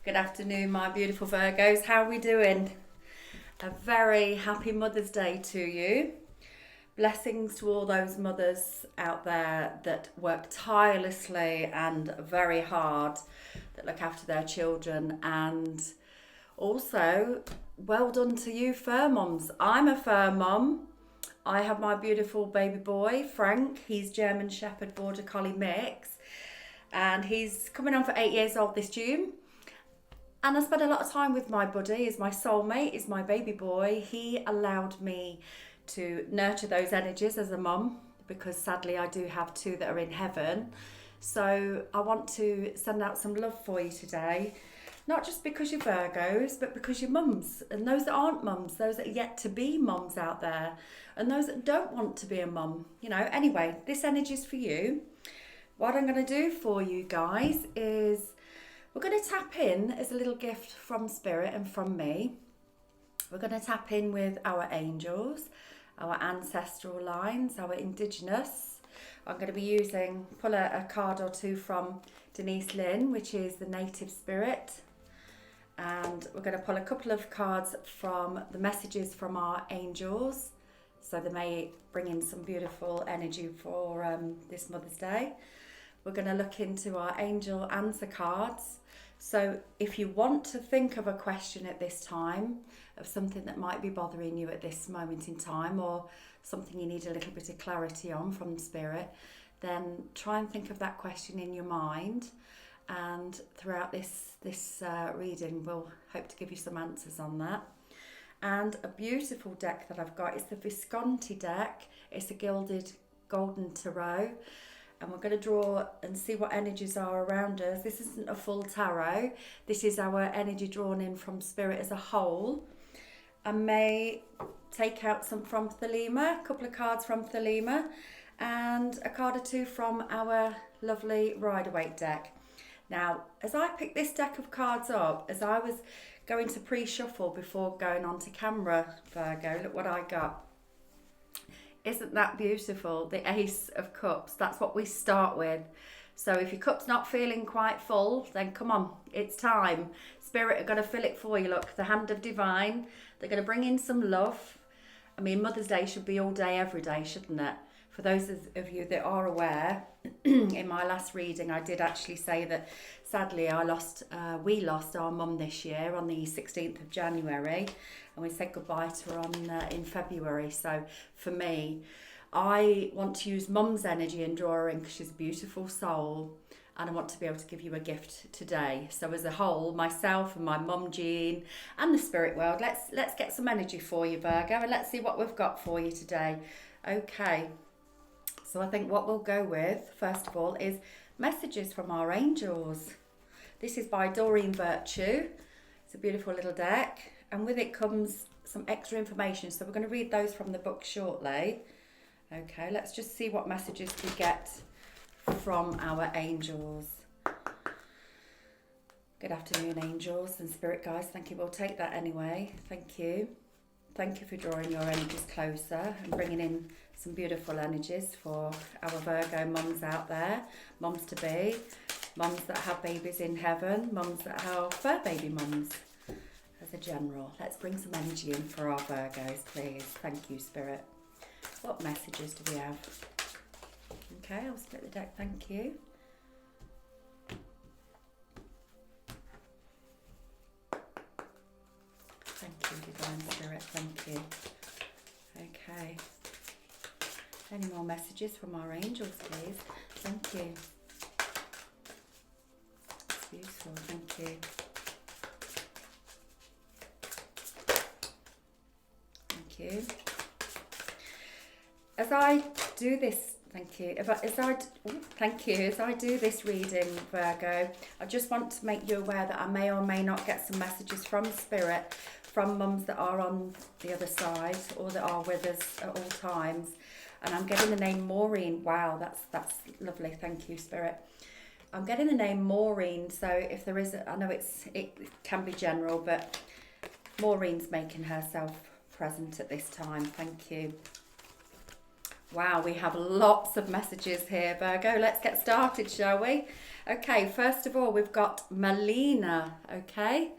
Good afternoon, my beautiful Virgos. How are we doing? A very happy Mother's Day to you. Blessings to all those mothers out there that work tirelessly and very hard, that look after their children. And also, well done to you fur moms. I'm a fur mom. I have my beautiful baby boy, Frank. He's German Shepherd Border Collie mix. And he's coming on for 8 years old this June. And I spent a lot of time with my buddy, is my soulmate, is my baby boy. He allowed me to nurture those energies as a mum, because sadly I do have two that are in heaven. So I want to send out some love for you today, not just because you're Virgos, but because you're mums, and those that aren't mums, those that are yet to be mums out there, and those that don't want to be a mum. Anyway, this energy is for you. What I'm going to do for you guys is we're going to tap in as a little gift from Spirit and from me. We're going to tap in with our angels, our ancestral lines, our indigenous. I'm going to be pull a card or two from Denise Lynn, which is the native spirit. And we're going to pull a couple of cards from the messages from our angels, so they may bring in some beautiful energy for this Mother's Day. We're going to look into our angel answer cards. So if you want to think of a question at this time, of something that might be bothering you at this moment in time, or something you need a little bit of clarity on from Spirit, then try and think of that question in your mind. And throughout this reading, we'll hope to give you some answers on that. And a beautiful deck that I've got is the Visconti deck. It's a gilded golden tarot. And we're going to draw and see what energies are around us. This isn't a full tarot. This is our energy drawn in from Spirit as a whole. I may take out some from Thelema, a couple of cards from Thelema, and a card or two from our lovely Rider-Waite deck. Now, as I picked this deck of cards up, as I was going to pre-shuffle before going on to camera, Virgo, look what I got. Isn't that beautiful? The Ace of Cups. That's what we start with. So if your cup's not feeling quite full, then come on, it's time. Spirit are going to fill it for you. Look, the hand of divine. They're going to bring in some love. I mean, Mother's Day should be all day, every day, shouldn't it? For those of you that are aware, in my last reading, I did actually say that sadly we lost our mum this year on the 16th of January, and we said goodbye to her in February. So for me, I want to use mum's energy and draw her in, because she's a beautiful soul, and I want to be able to give you a gift today. So as a whole, myself and my mum Jean and the spirit world, let's get some energy for you, Virgo, and let's see what we've got for you today. Okay. So I think what we'll go with, first of all, is messages from our angels. This is by Doreen Virtue. It's a beautiful little deck, and with it comes some extra information. So we're going to read those from the book shortly. Okay, let's just see what messages we get from our angels. Good afternoon, angels and spirit guys. Thank you. We'll take that anyway. Thank you. Thank you for drawing your energies closer and bringing in some beautiful energies for our Virgo mums out there, mums to be, mums that have babies in heaven, mums that have fur baby mums as a general. Let's bring some energy in for our Virgos, please. Thank you, Spirit. What messages do we have? Okay, I'll split the deck. Thank you. Thank you, Divine Spirit. Thank you. Okay. Any more messages from our angels, please? Thank you. It's beautiful. Thank you. Thank you. As I do this, thank you. Thank you. As I do this reading, Virgo, I just want to make you aware that I may or may not get some messages from Spirit, from mums that are on the other side or that are with us at all times. And I'm getting the name Maureen. Wow, that's lovely. Thank you, Spirit. I'm getting the name Maureen. So if there is, I know it can be general, but Maureen's making herself present at this time. Thank you. Wow, we have lots of messages here, Virgo. Let's get started, shall we? Okay, first of all, we've got Melina, okay?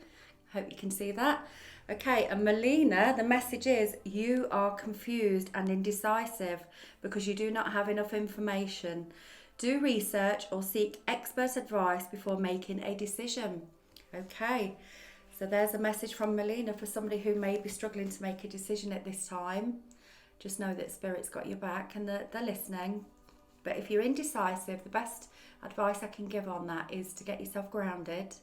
Hope you can see that. Okay, and Melina, the message is you are confused and indecisive because you do not have enough information. Do research or seek expert advice before making a decision. Okay, so there's a message from Melina for somebody who may be struggling to make a decision at this time. Just know that Spirit's got your back and that they're listening. But if you're indecisive, the best advice I can give on that is to get yourself grounded.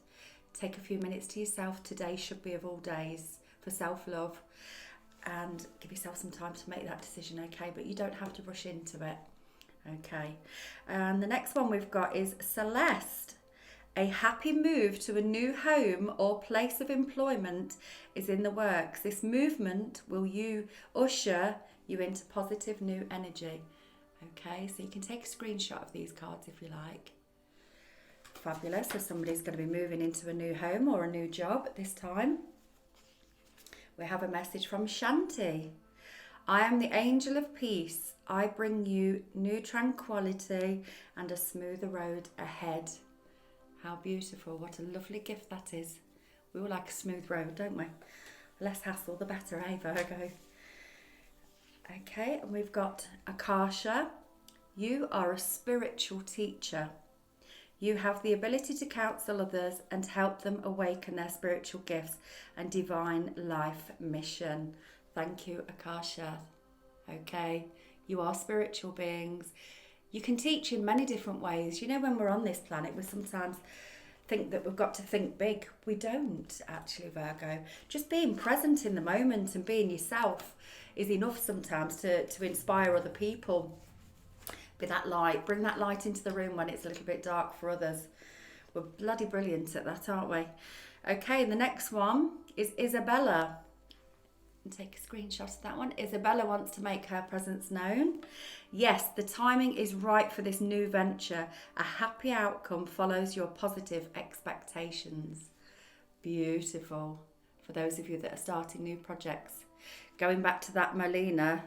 Take a few minutes to yourself. Today should be of all days for self-love. And give yourself some time to make that decision, okay? But you don't have to rush into it, okay? And the next one we've got is Celeste. A happy move to a new home or place of employment is in the works. This movement will usher you into positive new energy. Okay, so you can take a screenshot of these cards if you like. Fabulous. So somebody's going to be moving into a new home or a new job at this time. We have a message from Shanti. I am the angel of peace. I bring you new tranquility and a smoother road ahead. How beautiful. What a lovely gift that is. We all like a smooth road, don't we? Less hassle, the better, eh, Virgo? Okay, and we've got Akasha. You are a spiritual teacher. You have the ability to counsel others and help them awaken their spiritual gifts and divine life mission. Thank you, Akasha. Okay, you are spiritual beings. You can teach in many different ways. You know, when we're on this planet, we sometimes think that we've got to think big. We don't, actually, Virgo. Just being present in the moment and being yourself is enough sometimes to inspire other people. Be that light. Bring that light into the room when it's a little bit dark for others. We're bloody brilliant at that, aren't we? Okay, and the next one is Isabella. Take a screenshot of that one. Isabella wants to make her presence known. Yes, the timing is right for this new venture. A happy outcome follows your positive expectations. Beautiful. For those of you that are starting new projects. Going back to that Melina,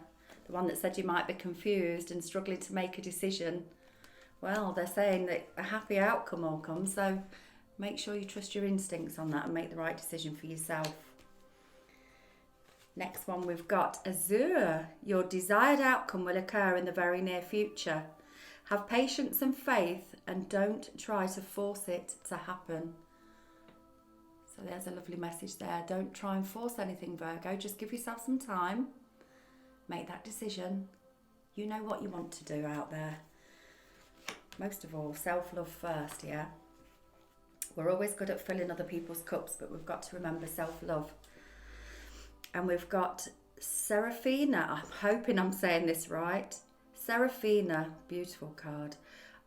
the one that said you might be confused and struggling to make a decision. Well, they're saying that a happy outcome will come, so make sure you trust your instincts on that and make the right decision for yourself. Next one we've got Azure. Your desired outcome will occur in the very near future. Have patience and faith and don't try to force it to happen. So there's a lovely message there. Don't try and force anything, Virgo. Just give yourself some time. Make that decision. You know what you want to do out there. Most of all, self-love first, yeah? We're always good at filling other people's cups, but we've got to remember self-love. And we've got Seraphina. I'm hoping I'm saying this right. Seraphina, beautiful card.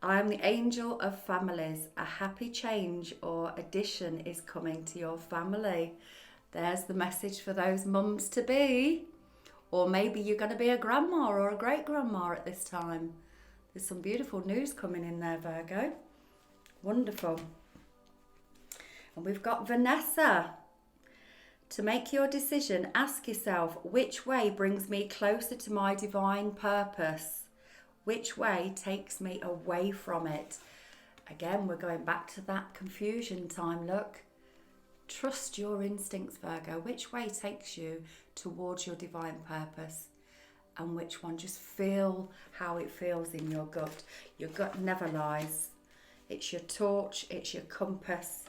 I am the angel of families. A happy change or addition is coming to your family. There's the message for those mums to be. Or maybe you're going to be a grandma or a great grandma at this time. There's some beautiful news coming in there, Virgo. Wonderful. And we've got Vanessa. To make your decision, ask yourself, which way brings me closer to my divine purpose? Which way takes me away from it? Again, we're going back to that confusion time, look. Trust your instincts, Virgo. Which way takes you towards your divine purpose? And which one? Just feel how it feels in your gut. Your gut never lies. It's your torch, it's your compass,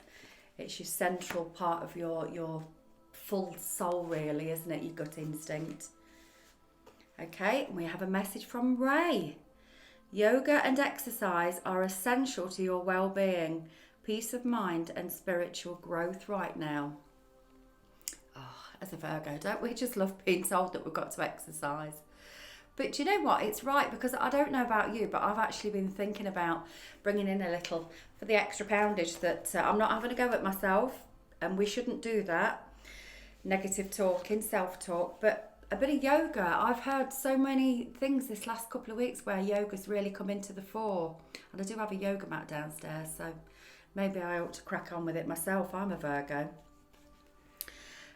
it's your central part of your full soul, really, isn't it? Your gut instinct. Okay, we have a message from Ray. Yoga and exercise are essential to your well-being, peace of mind and spiritual growth right now. Oh, as a Virgo, don't we just love being told that we've got to exercise? But do you know what? It's right, because I don't know about you, but I've actually been thinking about bringing in a little for the extra poundage that I'm not having a go at myself, and we shouldn't do that. Negative talking, self-talk, but a bit of yoga. I've heard so many things this last couple of weeks where yoga's really come into the fore, and I do have a yoga mat downstairs, so maybe I ought to crack on with it myself. I'm a Virgo.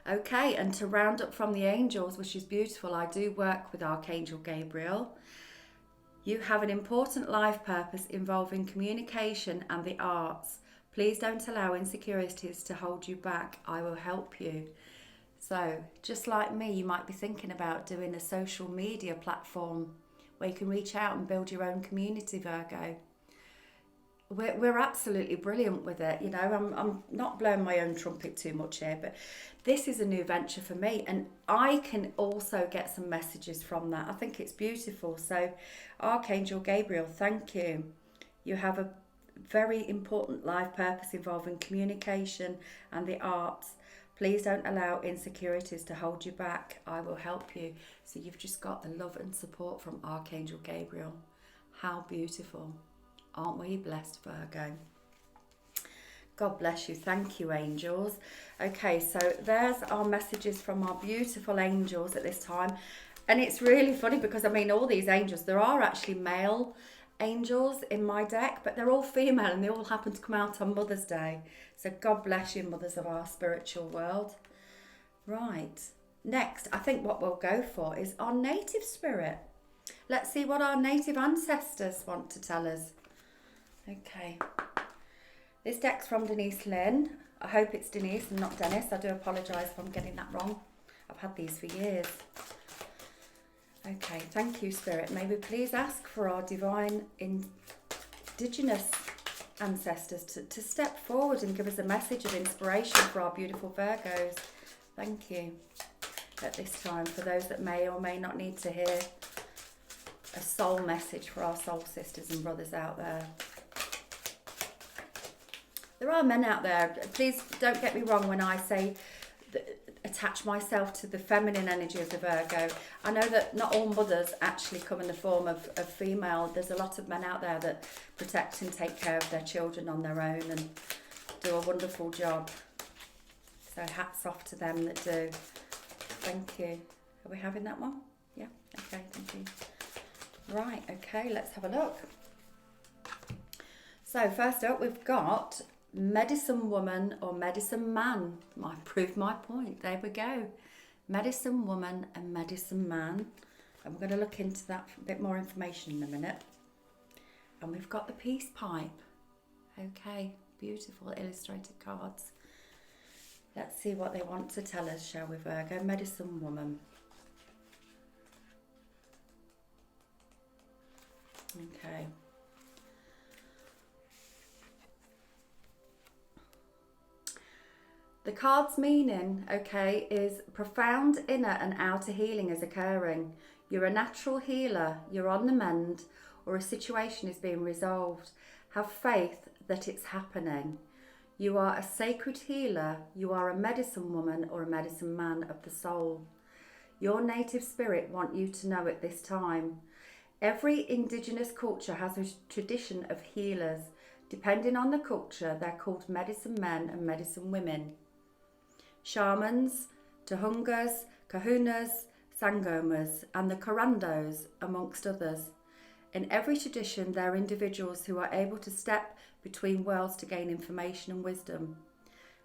Okay, and to round up from the angels, which is beautiful, I do work with Archangel Gabriel, You have an important life purpose involving communication and the arts. Please don't allow insecurities to hold you back. I will help you. So, just like me, you might be thinking about doing a social media platform where you can reach out and build your own community, Virgo. We're absolutely brilliant with it. You know, I'm not blowing my own trumpet too much here, but this is a new venture for me, and I can also get some messages from that. I think it's beautiful. So, Archangel Gabriel, thank you. You have a very important life purpose involving communication and the arts. Please don't allow insecurities to hold you back. I will help you. So you've just got the love and support from Archangel Gabriel. How beautiful. Aren't we blessed, Virgo? God bless you. Thank you, angels. Okay, so there's our messages from our beautiful angels at this time. And it's really funny because, I mean, all these angels, there are actually male angels in my deck, but they're all female and they all happen to come out on Mother's Day. So God bless you, mothers of our spiritual world. Right. Next, I think what we'll go for is our native spirit. Let's see what our native ancestors want to tell us. Okay. This deck's from Denise Lynn. I hope it's Denise and not Dennis. I do apologise if I'm getting that wrong. I've had these for years. Okay, thank you, Spirit. May we please ask for our divine indigenous ancestors to step forward and give us a message of inspiration for our beautiful Virgos. Thank you at this time for those that may or may not need to hear a soul message for our soul sisters and brothers out there. There are men out there, please don't get me wrong when I say attach myself to the feminine energy of the Virgo. I know that not all mothers actually come in the form of female. There's a lot of men out there that protect and take care of their children on their own and do a wonderful job. So hats off to them that do. Thank you. Are we having that one? Yeah, okay, thank you. Right, okay, let's have a look. So first up we've got medicine woman or medicine man. Might prove my point. There we go. Medicine woman and medicine man. And we're going to look into that for a bit more information in a minute. And we've got the peace pipe. Okay, beautiful illustrated cards. Let's see what they want to tell us, shall we, Virgo? Medicine woman. Okay. The card's meaning, okay, is profound inner and outer healing is occurring. You're a natural healer, you're on the mend, or a situation is being resolved. Have faith that it's happening. You are a sacred healer, you are a medicine woman or a medicine man of the soul. Your native spirit want you to know at this time. Every indigenous culture has a tradition of healers. Depending on the culture, they're called medicine men and medicine women. Shamans, Tohungas, Kahunas, Sangomas, and the Karandos, amongst others. In every tradition, there are individuals who are able to step between worlds to gain information and wisdom,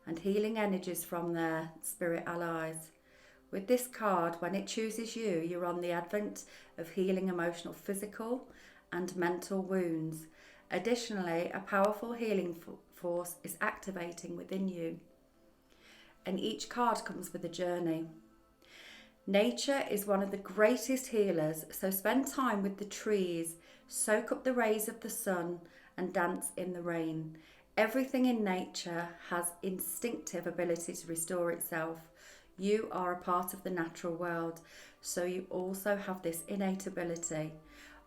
and healing energies from their spirit allies. With this card, when it chooses you, you're on the advent of healing emotional, physical, and mental wounds. Additionally, a powerful healing force is activating within you. And each card comes with a journey. Nature is one of the greatest healers, so spend time with the trees, soak up the rays of the sun, and dance in the rain. Everything in nature has instinctive ability to restore itself. You are a part of the natural world, so you also have this innate ability.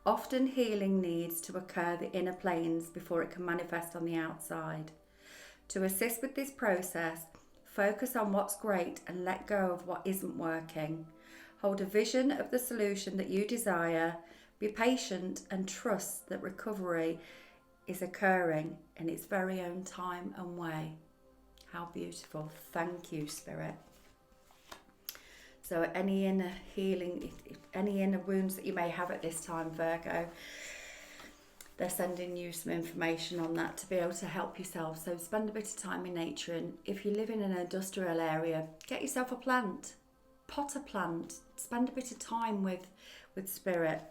Often healing needs to occur the inner planes before it can manifest on the outside. To assist with this process, focus on what's great and let go of what isn't working. Hold a vision of the solution that you desire. Be patient and trust that recovery is occurring in its very own time and way. How beautiful. Thank you, Spirit. So any inner healing, any inner wounds that you may have at this time, Virgo, they're sending you some information on that to be able to help yourself. So spend a bit of time in nature, and if you live in an industrial area, get yourself a plant, pot a plant, spend a bit of time with Spirit.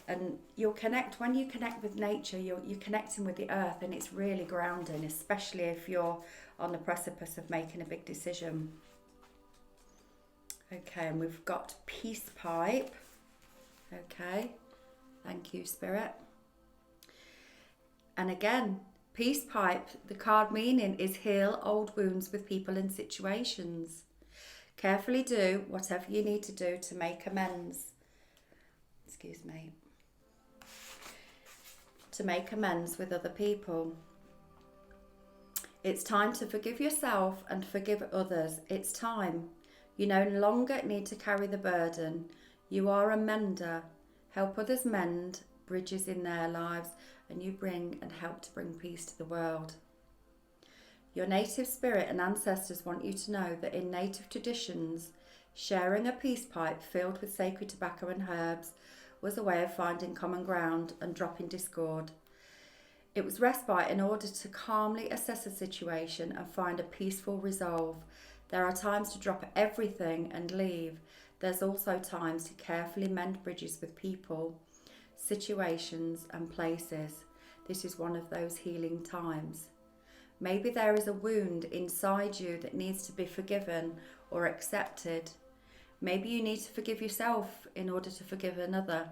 And you'll connect, when you connect with nature, you're connecting with the earth, and it's really grounding, especially if you're on the precipice of making a big decision. Okay, and we've got peace pipe. Okay, thank you, Spirit. And again, peace pipe, the card meaning is heal old wounds with people and situations. Carefully do whatever you need to do to make amends. Excuse me. To make amends with other people. It's time to forgive yourself and forgive others. It's time. You no longer need to carry the burden. You are a mender. Help others mend bridges in their lives, and you bring and help to bring peace to the world. Your native spirit and ancestors want you to know that in native traditions, sharing a peace pipe filled with sacred tobacco and herbs was a way of finding common ground and dropping discord. It was respite in order to calmly assess a situation and find a peaceful resolve. There are times to drop everything and leave. There's also times to carefully mend bridges with people, situations and places. This is one of those healing times. Maybe there is a wound inside you that needs to be forgiven or accepted. Maybe you need to forgive yourself in order to forgive another.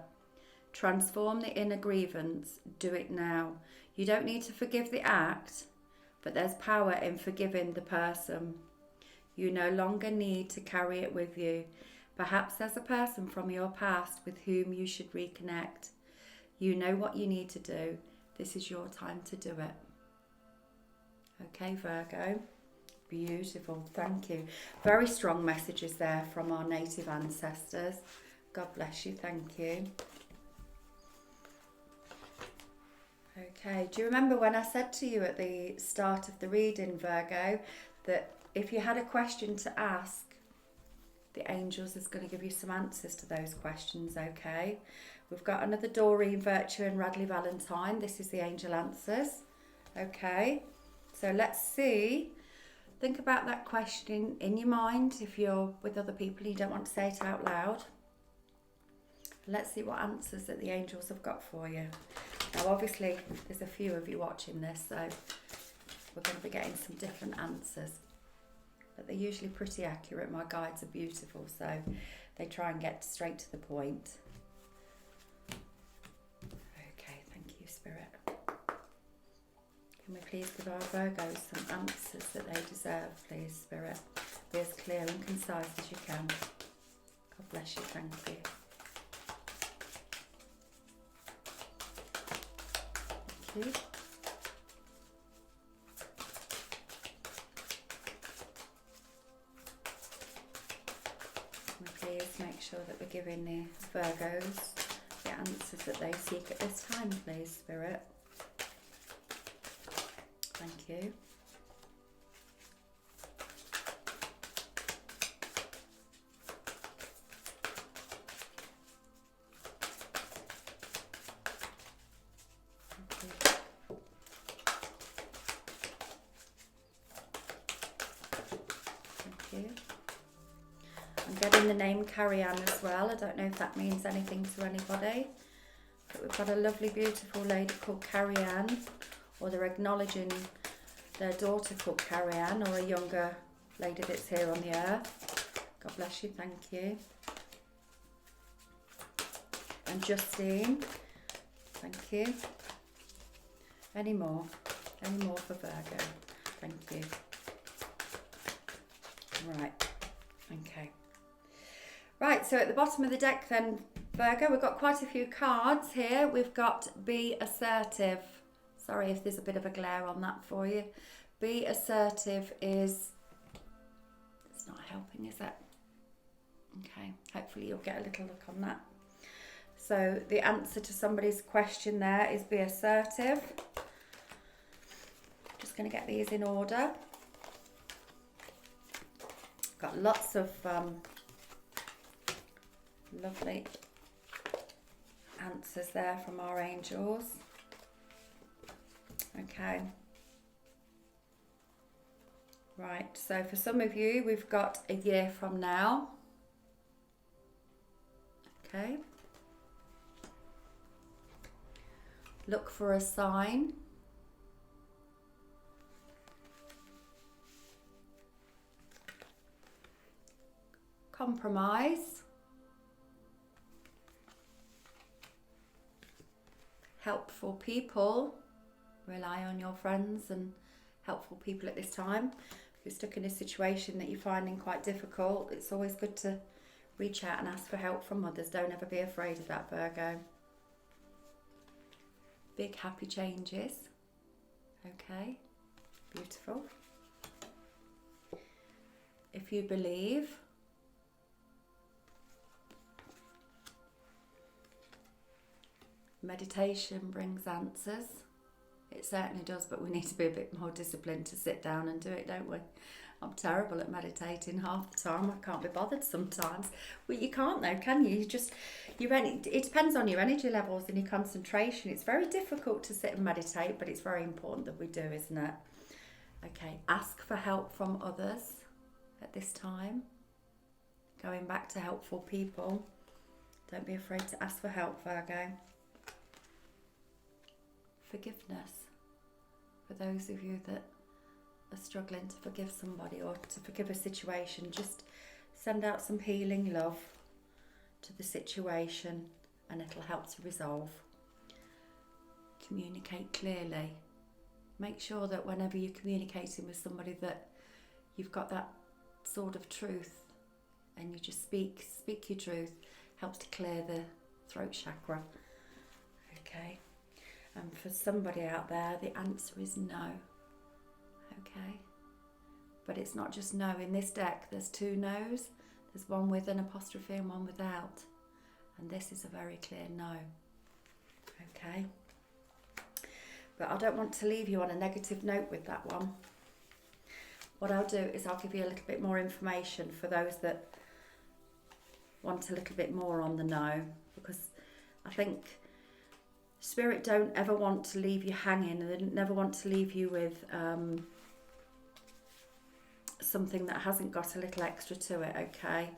Transform the inner grievance. Do it now. You don't need to forgive the act, but there's power in forgiving the person. You no longer need to carry it with you. Perhaps there's a person from your past with whom you should reconnect. You know what you need to do. This is your time to do it. Okay, Virgo. Beautiful, thank you. Very strong messages there from our native ancestors. God bless you, thank you. Okay, do you remember when I said to you at the start of the reading, Virgo, that if you had a question to ask, the angels is going to give you some answers to those questions, okay? We've got another Doreen Virtue and Radley Valentine. This is the angel answers, okay? So let's see. Think about that question in your mind. If you're with other people and you don't want to say it out loud, let's see what answers that the angels have got for you. Now obviously there's a few of you watching this, so we're going to be getting some different answers, but they're usually pretty accurate. My guides are beautiful, so they try and get straight to the point. Okay, thank you, Spirit. Can we please give our Virgos some answers that they deserve, please, Spirit? Be as clear and concise as you can. God bless you, thank you. Thank you. And please make sure that we're giving the Virgos the answers that they seek at this time, please, Spirit. Thank you. Thank you. I'm getting the name Carrie Ann as well. I don't know if that means anything to anybody, but we've got a lovely, beautiful lady called Carrie Ann, or they're acknowledging their daughter called Carrie Ann, or a younger lady that's here on the earth. God bless you, thank you. And Justine, thank you. Any more? Any more for Virgo? Thank you. Right, okay. Right, so at the bottom of the deck then, Virgo, we've got quite a few cards here. We've got Be Assertive. Sorry if there's a bit of a glare on that for you. Be assertive is, it's not helping, is it? Okay, hopefully you'll get a little look on that. So the answer to somebody's question there is be assertive. Just going to get these in order. Got lots of lovely answers there from our angels. Okay. Right, so for some of you, we've got a year from now. Okay. Look for a sign. Compromise. Helpful people. Rely on your friends and helpful people at this time. If you're stuck in a situation that you're finding quite difficult, it's always good to reach out and ask for help from others. Don't ever be afraid of that, Virgo. Big happy changes. Okay, beautiful. If you believe, meditation brings answers. It certainly does, but we need to be a bit more disciplined to sit down and do it, don't we? I'm terrible at meditating half the time. I can't be bothered sometimes. Well, you can't though, can you? It depends on your energy levels and your concentration. It's very difficult to sit and meditate, but it's very important that we do, isn't it? Okay, ask for help from others at this time. Going back to helpful people. Don't be afraid to ask for help, Virgo. Forgiveness. For those of you that are struggling to forgive somebody or to forgive a situation, just send out some healing love to the situation and it'll help to resolve. Communicate clearly. Make sure that whenever you're communicating with somebody that you've got that sort of truth and you just speak your truth. Helps to clear the throat chakra. Okay. And for somebody out there, the answer is no. Okay. But it's not just no. In this deck, there's two no's. There's one with an apostrophe and one without. And this is a very clear no. Okay. But I don't want to leave you on a negative note with that one. What I'll do is I'll give you a little bit more information for those that want a little bit more on the no, because I think Spirit don't ever want to leave you hanging, and they never want to leave you with something that hasn't got a little extra to it, okay?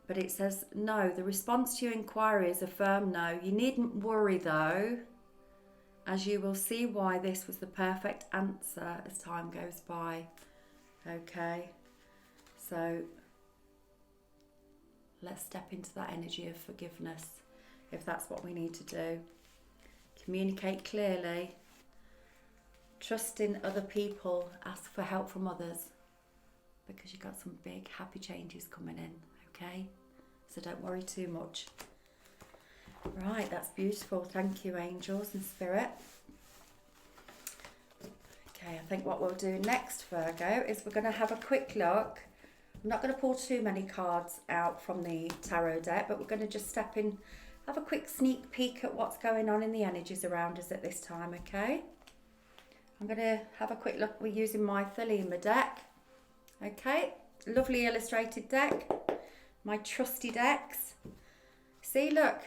But it says no. The response to your inquiry is a firm no. You needn't worry though, as you will see why this was the perfect answer as time goes by. Okay, so let's step into that energy of forgiveness if that's what we need to do. Communicate clearly. Trust in other people. Ask for help from others, because you've got some big happy changes coming in, okay? So don't worry too much. Right, that's beautiful. Thank you, angels and spirit. Okay, I think what we'll do next, Virgo, is we're going to have a quick look. I'm not going to pull too many cards out from the tarot deck, but we're going to just step in, have a quick sneak peek at what's going on in the energies around us at this time, okay? I'm going to have a quick look. We're using my Thelema deck, okay? Lovely illustrated deck. My trusty decks. See, look,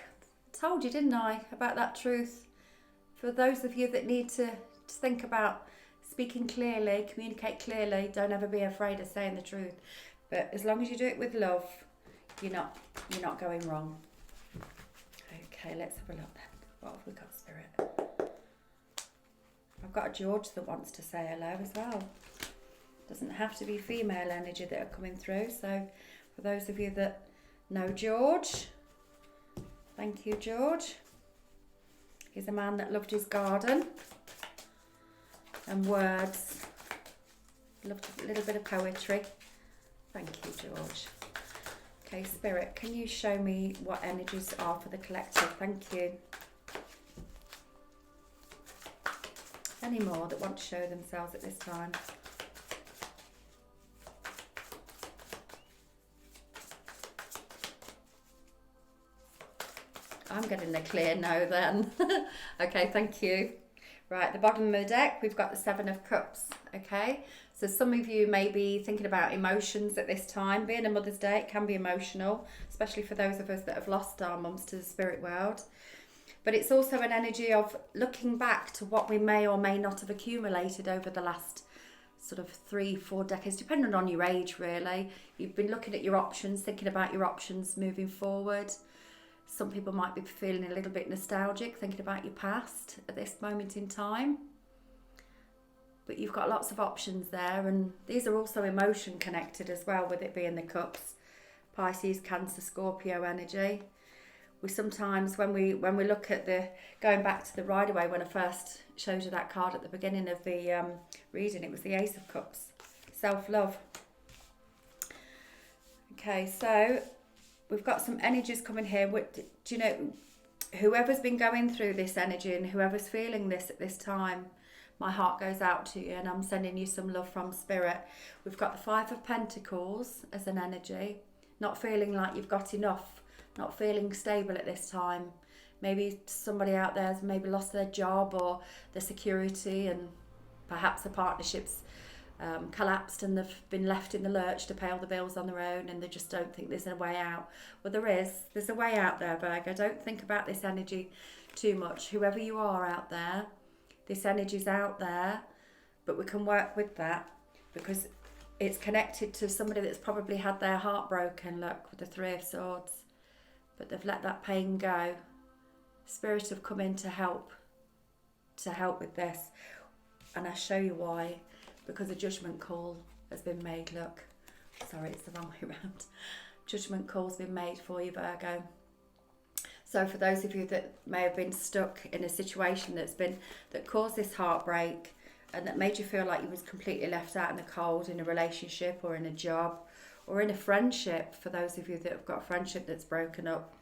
told you, didn't I, about that truth. For those of you that need to think about speaking clearly, communicate clearly, don't ever be afraid of saying the truth. But as long as you do it with love, you're not going wrong. Okay, let's have a look then. What have we got, Spirit? I've got a George that wants to say hello as well. Doesn't have to be female energy that are coming through. So for those of you that know George, thank you, George. He's a man that loved his garden and words. Loved a little bit of poetry. Thank you, George. Okay, Spirit, can you show me what energies are for the collective? Thank you. Any more that want to show themselves at this time? I'm getting a clear no then. Okay, thank you. Right, the bottom of the deck, we've got the Seven of Cups, okay? So some of you may be thinking about emotions at this time. Being a Mother's Day, it can be emotional, especially for those of us that have lost our mums to the spirit world. But it's also an energy of looking back to what we may or may not have accumulated over the last sort of 3-4 decades, depending on your age, really. You've been looking at your options, thinking about your options moving forward. Some people might be feeling a little bit nostalgic, thinking about your past at this moment in time. But you've got lots of options there, and these are also emotion connected as well, with it being the cups. Pisces, Cancer, Scorpio energy. We sometimes, when we look at the, going back to the Rider-Waite, when I first showed you that card at the beginning of the reading, it was the Ace of Cups, self-love. Okay, so we've got some energies coming here. Do you know, whoever's been going through this energy and whoever's feeling this at this time, my heart goes out to you, and I'm sending you some love from Spirit. We've got the Five of Pentacles as an energy, not feeling like you've got enough, not feeling stable at this time. Maybe somebody out there has maybe lost their job or their security, and perhaps the partnership's collapsed and they've been left in the lurch to pay all the bills on their own, and they just don't think there's a way out. Well, there's a way out there, Virgo. Don't think about this energy too much. Whoever you are out there, this energy's out there, but we can work with that because it's connected to somebody that's probably had their heart broken. Look, with the Three of Swords, but they've let that pain go. Spirit have come in to help with this, and I'll show you why. Because a judgment call has been made. Look, sorry, it's the wrong way around. Judgment call's been made for you, Virgo. So for those of you that may have been stuck in a situation that caused this heartbreak, and that made you feel like you was completely left out in the cold in a relationship or in a job or in a friendship, for those of you that have got a friendship that's broken up,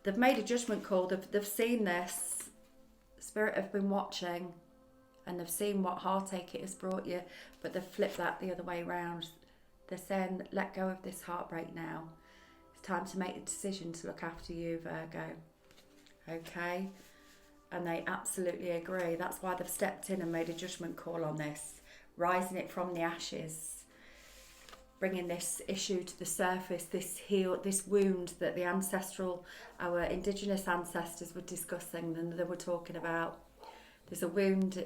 they've made a judgment call. They've seen this. Spirit have been watching, and they've seen what heartache it has brought you, but they've flipped that the other way around. They're saying, let go of this heartbreak now. It's time to make the decision to look after you, Virgo. Okay? And they absolutely agree. That's why they've stepped in and made a judgment call on this, rising it from the ashes, bringing this issue to the surface, this wound that the our indigenous ancestors were discussing and they were talking about. There's a wound,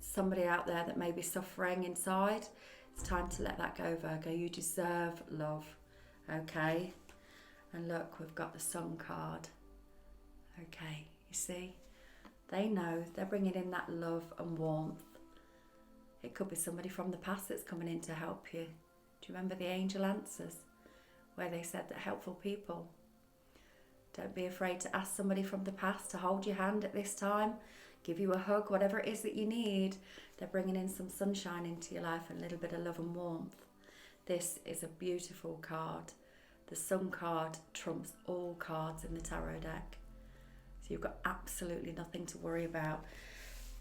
somebody out there that may be suffering inside. It's time to let that go, Virgo. You deserve love, okay? And look, we've got the Sun card. Okay, you see? They know, they're bringing in that love and warmth. It could be somebody from the past that's coming in to help you. Do you remember the angel answers, where they said that helpful people? Don't be afraid to ask somebody from the past to hold your hand at this time, give you a hug, whatever it is that you need. They're bringing in some sunshine into your life and a little bit of love and warmth. This is a beautiful card. The Sun card trumps all cards in the tarot deck. So you've got absolutely nothing to worry about.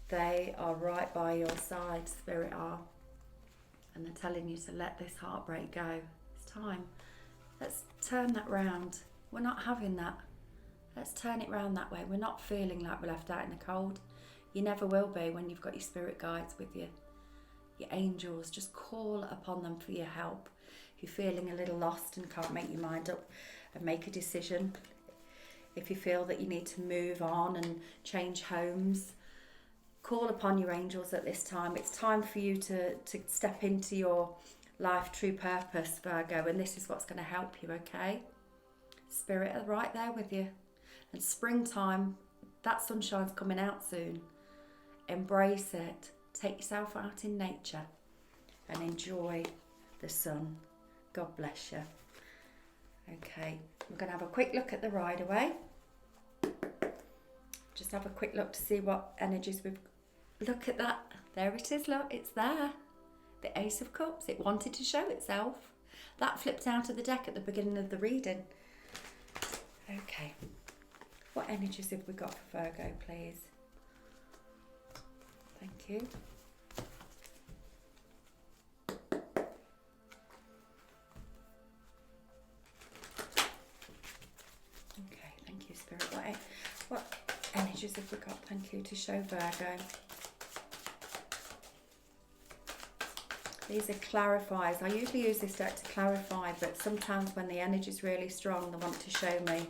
They are right by your side, Spirit are. And they're telling you to let this heartbreak go. It's time. Let's turn that round. We're not having that. Let's turn it round that way. We're not feeling like we're left out in the cold. You never will be when you've got your spirit guides with you. Your angels, just call upon them for your help. If you're feeling a little lost and can't make your mind up and make a decision, if you feel that you need to move on and change homes, call upon your angels at this time. It's time for you to step into your life true purpose, Virgo, and this is what's going to help you, okay? Spirit are right there with you. And springtime, that sunshine's coming out soon. Embrace it. Take yourself out in nature and enjoy the sun. God bless you. Okay, we're going to have a quick look at the Rider-Waite. Just have a quick look to see what energies we've... Look at that. There it is, look. It's there. The Ace of Cups. It wanted to show itself. That flipped out of the deck at the beginning of the reading. Okay. What energies have we got for Virgo, please? Thank you. Okay, thank you, Spirit. What energies have we got, thank you, to show Virgo? These are clarifiers. I usually use this deck to clarify, but sometimes when the energy is really strong, they want to show me,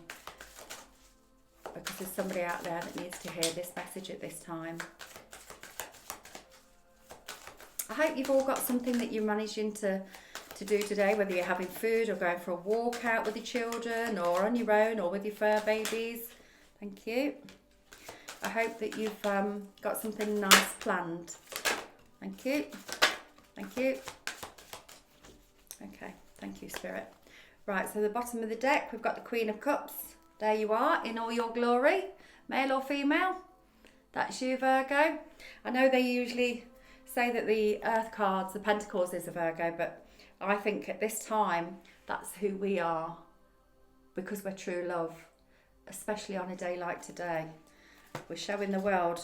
because there's somebody out there that needs to hear this message at this time. I hope you've all got something that you're managing to to do today, whether you're having food or going for a walk out with your children or on your own or with your fur babies. Thank you. I hope that you've got something nice planned. Thank you. Thank you. Okay, thank you, Spirit. Right, so the bottom of the deck, we've got the Queen of Cups. There you are, in all your glory, male or female. That's you, Virgo. I know they usually say that the Earth cards, the Pentacles, is a Virgo, but I think at this time, that's who we are, because we're true love, especially on a day like today. We're showing the world,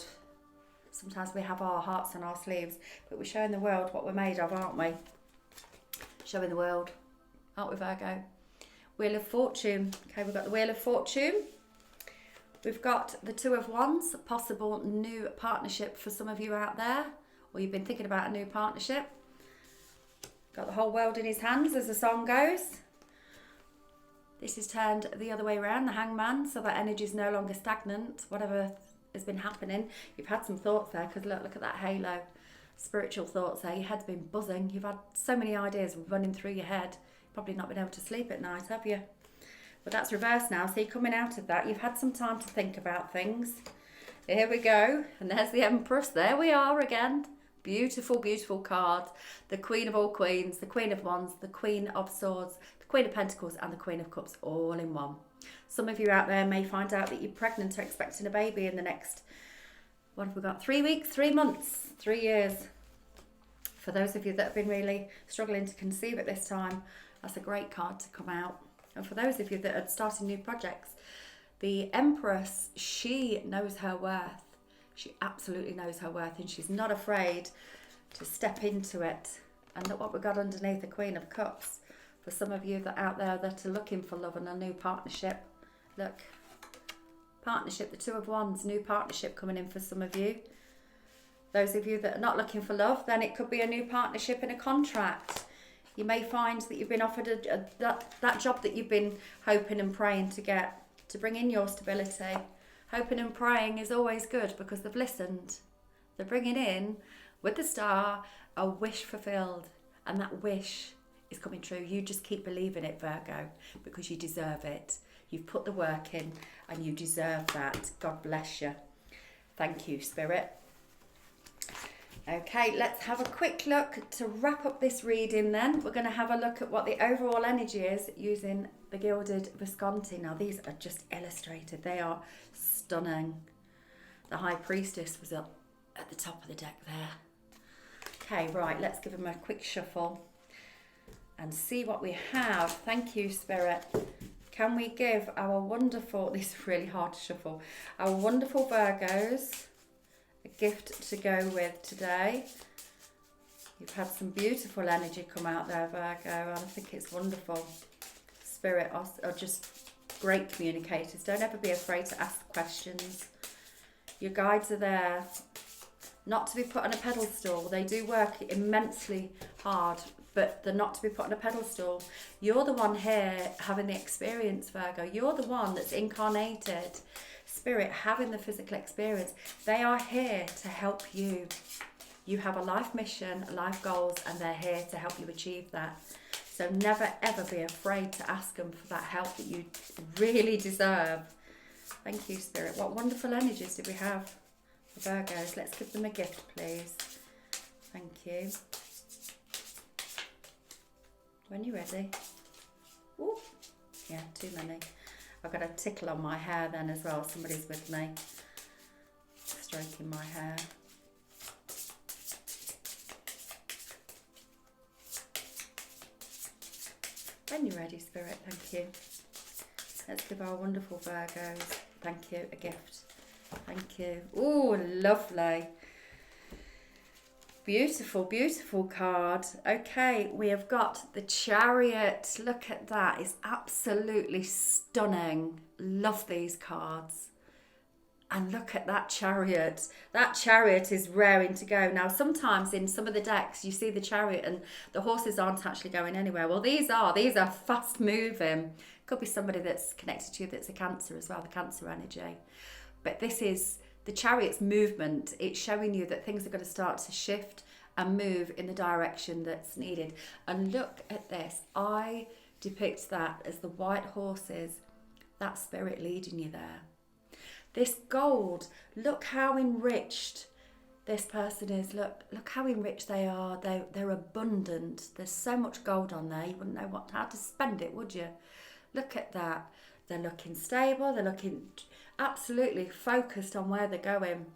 sometimes we have our hearts on our sleeves, but we're showing the world what we're made of, aren't we? Showing the world, aren't we, Virgo? Wheel of Fortune. Okay, we've got the Wheel of Fortune. We've got the Two of Wands, possible new partnership for some of you out there, or you've been thinking about a new partnership. Got the whole world in his hands, as the song goes. This is turned the other way around, the Hangman, so that energy is no longer stagnant. Whatever has been happening, you've had some thoughts there, because look at that halo. Spiritual thoughts there. Your head's been buzzing. You've had so many ideas running through your head. Probably not been able to sleep at night, have you? But that's reversed now, so you're coming out of that. You've had some time to think about things. Here we go. And there's the Empress. There we are again. Beautiful, beautiful card. The Queen of all queens, the Queen of Wands, the Queen of Swords, the Queen of Pentacles and the Queen of Cups all in one. Some of you out there may find out that you're pregnant or expecting a baby in the next, what have we got, 3 weeks, 3 months, 3 years. For those of you that have been really struggling to conceive at this time, that's a great card to come out. And for those of you that are starting new projects, the Empress, she knows her worth. She absolutely knows her worth, and she's not afraid to step into it. And look what we've got underneath the Queen of Cups. For some of you that out there that are looking for love and a new partnership, look, partnership, the Two of Wands, new partnership coming in for some of you. Those of you that are not looking for love, then it could be a new partnership in a contract. You may find that you've been offered that job that you've been hoping and praying to get, to bring in your stability. Hoping and praying is always good because they've listened. They're bringing in, with the star, a wish fulfilled. And that wish is coming true. You just keep believing it, Virgo, because you deserve it. You've put the work in and you deserve that. God bless you. Thank you, Spirit. Okay, let's have a quick look to wrap up this reading then. We're going to have a look at what the overall energy is using the Gilded Visconti. Now, these are just illustrated. They are stunning. The High Priestess was up at the top of the deck there. Okay, right, let's give them a quick shuffle and see what we have. Thank you, Spirit. Can we give our wonderful, this is really hard to shuffle, our wonderful Virgos a gift to go with today? You've had some beautiful energy come out there, Virgo, and I think it's wonderful. Spirit are just great communicators. Don't ever be afraid to ask questions. Your guides are there not to be put on a pedestal. They do work immensely hard, but they're not to be put on a pedestal. You're the one here having the experience, Virgo. You're the one that's incarnated. Spirit having the physical experience. They are here to help you. You have a life mission, life goals, and they're here to help you achieve that. So never ever be afraid to ask them for that help that you really deserve. Thank you, Spirit. What wonderful energies do we have for Virgos? Let's give them a gift, please. Thank you. When you're ready. Ooh, yeah, too many. I've got a tickle on my hair then as well. Somebody's with me, stroking my hair. When you're ready, Spirit, thank you. Let's give our wonderful Virgos, thank you, a gift. Thank you. Oh, lovely. Beautiful, beautiful card. Okay, we have got the Chariot. Look at that. It's absolutely stunning. Love these cards. And look at that Chariot. That Chariot is raring to go. Now, sometimes in some of the decks, you see the Chariot and the horses aren't actually going anywhere. Well, these are fast moving. Could be somebody that's connected to you that's a Cancer as well, the Cancer energy. But this is the Chariot's movement. It's showing you that things are going to start to shift and move in the direction that's needed. And look at this. I depict that as the white horses, that spirit leading you there. This gold, look how enriched this person is. Look how enriched they are. They're abundant. There's so much gold on there, you wouldn't know how to spend it, would you? Look at that. They're looking stable. They're looking absolutely focused on where they're going.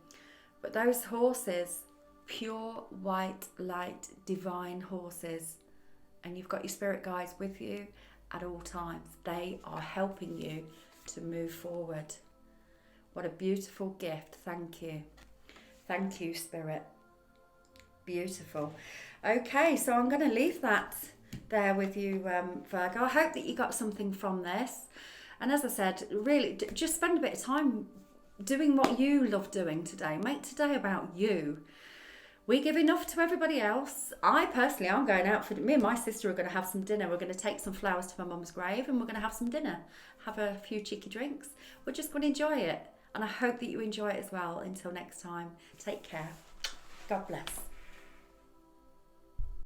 But those horses, pure white light, divine horses, and you've got your spirit guides with you at all times. They are helping you to move forward. What a beautiful gift. Thank you. Thank you, Spirit. Beautiful. Okay, so I'm going to leave that there with you, Virgo. I hope that you got something from this. And as I said, really, just spend a bit of time doing what you love doing today. Make today about you. We give enough to everybody else. I personally, I'm going out for, me and my sister are going to have some dinner. We're going to take some flowers to my mum's grave and we're going to have some dinner. Have a few cheeky drinks. We're just going to enjoy it. And I hope that you enjoy it as well. Until next time, take care. God bless.